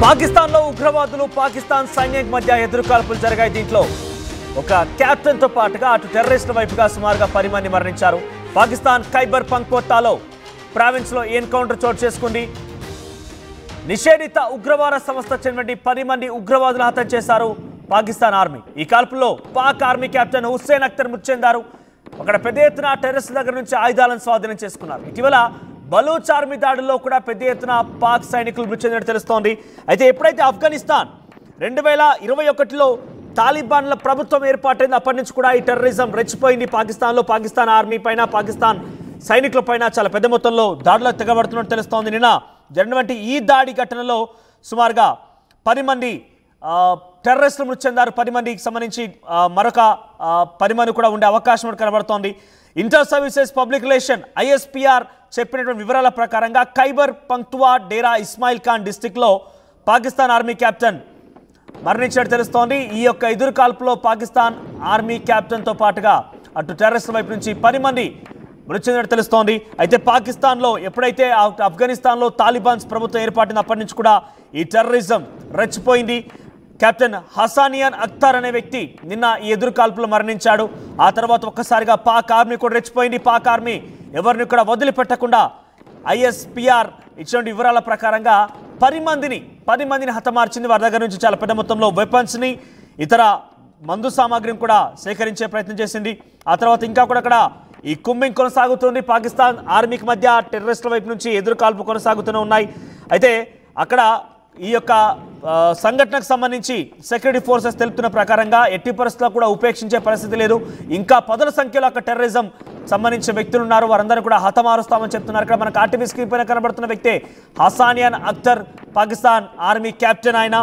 పాకిస్తాన్లో ఉగ్రవాదులు పాకిస్తాన్ సైన్యం మధ్య ఎదురుకాల్పులు జరిగాయి. దీంట్లో ఒక కెప్టెన్ తో పాటుగా అటు టెర్రరిస్టుల వైపుగా సుమారుగా 10 మంది మరణించారు. పాకిస్తాన్ ఖైబర్ పంక్పోతాలో ప్రావిన్స్ లో ఎన్కౌంటర్ చోటు చేసుకుంది. నిషేధిత ఉగ్రవాద సంస్థ చెందిన 10 మంది ఉగ్రవాదులు హతం చేశారు పాకిస్తాన్ ఆర్మీ. ఈ కాల్పుల్లో పాక్ ఆర్మీ కెప్టెన్ హుస్సేన్ అఖ్తర్ మృతి చెందారు. అక్కడ పెద్ద ఎత్తున టెర్రరిస్టుల దగ్గర నుంచి ఆయుధాలను స్వాధీనం చేసుకున్నారు. ఇటీవల బలూచ్ ఆర్మీ దాడుల్లో కూడా పెద్ద ఎత్తున పాక్ సైనికులు మృతి చెందినట్టు తెలుస్తోంది. అయితే ఎప్పుడైతే ఆఫ్ఘనిస్తాన్ 2021లో తాలిబాన్ల ప్రభుత్వం ఏర్పాటైంది, అప్పటి నుంచి కూడా ఈ టెర్రరిజం రెచ్చిపోయింది. పాకిస్తాన్ ఆర్మీ పైన, పాకిస్తాన్ సైనికుల పైన చాలా పెద్ద మొత్తంలో దాడులు తెగబడుతున్నట్టు తెలుస్తోంది. నిన్న జరిగినటువంటి ఈ దాడి ఘటనలో సుమారుగా 10 మంది టెర్రరిస్టులు మృతి చెందారు. 10 మందికి సంబంధించి మరొక 10 మంది కూడా ఉండే అవకాశం కనబడుతోంది. Inter services public relation ISPR చెప్పినటువంటి వివరాల ప్రకారంగా ఖైబర్ పంక్తువా డేరా ఇస్మాయిల్ ఖాన్ డిస్టిక్లో పాకిస్తాన్ ఆర్మీ కెప్టెన్ మరణించినట్టు తెలుస్తోంది. ఈ యొక్క ఎదురు కాల్పులో పాకిస్తాన్ ఆర్మీ కెప్టెన్తో పాటుగా అటు టెర్రరిస్టుల వైపు నుంచి 10 మంది మృతి చెందినట్టు తెలుస్తోంది. అయితే పాకిస్తాన్లో ఎప్పుడైతే ఆఫ్ఘనిస్తాన్లో తాలిబాన్స్ ప్రభుత్వం ఏర్పాటింది, అప్పటి నుంచి కూడా ఈ టెర్రరిజం రెచ్చిపోయింది. కెప్టెన్ హసానియన్ అఖ్తర్ అనే వ్యక్తి నిన్న ఈ ఎదురు కాల్పులో మరణించాడు. ఆ తర్వాత ఒక్కసారిగా పాక్ ఆర్మీ కూడా రెచ్చిపోయింది. పాక్ ఆర్మీ ఎవరిని కూడా వదిలిపెట్టకుండా ISPR ఇచ్చిన వివరాల ప్రకారంగా 10 మందిని హతమార్చింది. వారి దగ్గర నుంచి చాలా పెద్ద మొత్తంలో వెపన్స్ని, ఇతర మందు సామాగ్రిని కూడా సేకరించే ప్రయత్నం చేసింది. ఆ తర్వాత ఇంకా కూడా అక్కడ ఈ కుంబింగ్ కొనసాగుతుంది. పాకిస్తాన్ ఆర్మీకి మధ్య టెర్రరిస్టుల వైపు నుంచి ఎదురు కాల్పు కొనసాగుతూనే ఉన్నాయి. అయితే అక్కడ ఈ యొక్క సంఘటనకు సంబంధించి సెక్యూరిటీ ఫోర్సెస్ తెలుపుతున్న ప్రకారంగా ఎట్టి పరిస్థితుల్లో కూడా ఉపేక్షించే పరిస్థితి లేదు. ఇంకా 10ల సంఖ్యలో అక్కడ టెర్రరిజం సంబంధించిన వ్యక్తులు ఉన్నారు. వారందరూ కూడా హతమారుస్తామని చెప్తున్నారు. ఇక్కడ మనకు ఆర్టీవీ స్క్రీన్ పైన కనబడుతున్న వ్యక్తే హసానియన్ అఖ్తర్, పాకిస్తాన్ ఆర్మీ కెప్టెన్ ఆయన.